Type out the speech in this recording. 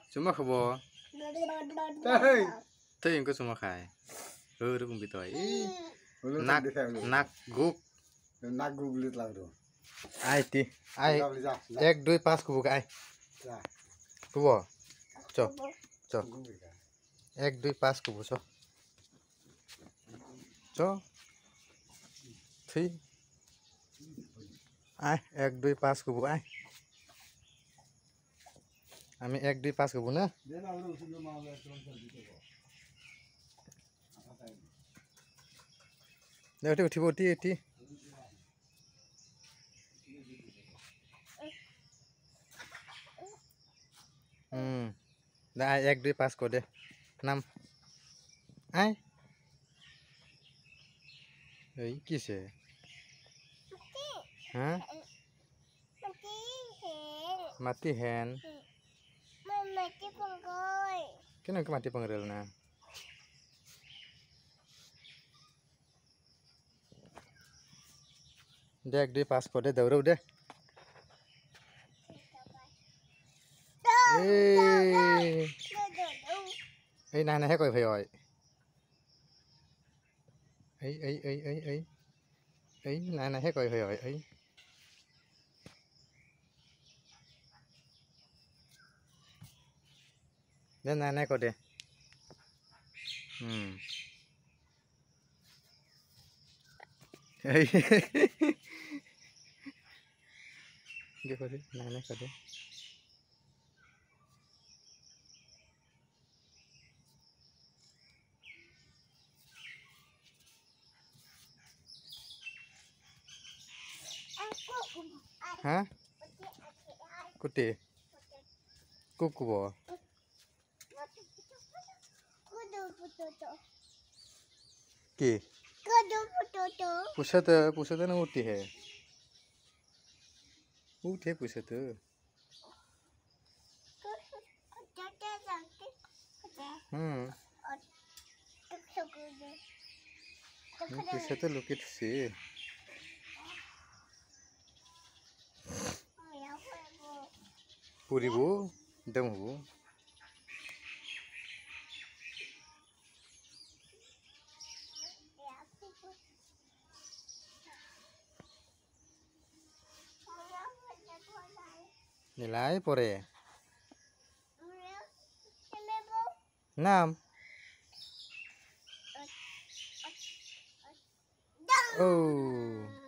Cuma kebo. Tuh yang kau cuma kai. Udah kumpi toy. Nak guk. Nak guk lit lag do. Ai ti. Ai. 1 2 5 kubu kai. Kubu. Cho. Cho. 1 2 5 kubu cho. Cho. Thi. Ai 1 2 5 kubu ai. আমি 1 2 5 করব না দেখো উঠিব উঠি উঠি দা 1 2 5 কর দে নাম I এই কিসে হ্যাঁ mati hen mati penggoy kenapa mati pengeril na dek di pas kode dauro deh nah nah koi phải rồi ấy nah nah koi phải rồi ấy dan nane kode dia kode nane kode hah kuti kuku bo की पूछत ना उठी है उठे पूछत पूछत लोकित से पूरी वो दम वो nilai pore enam oh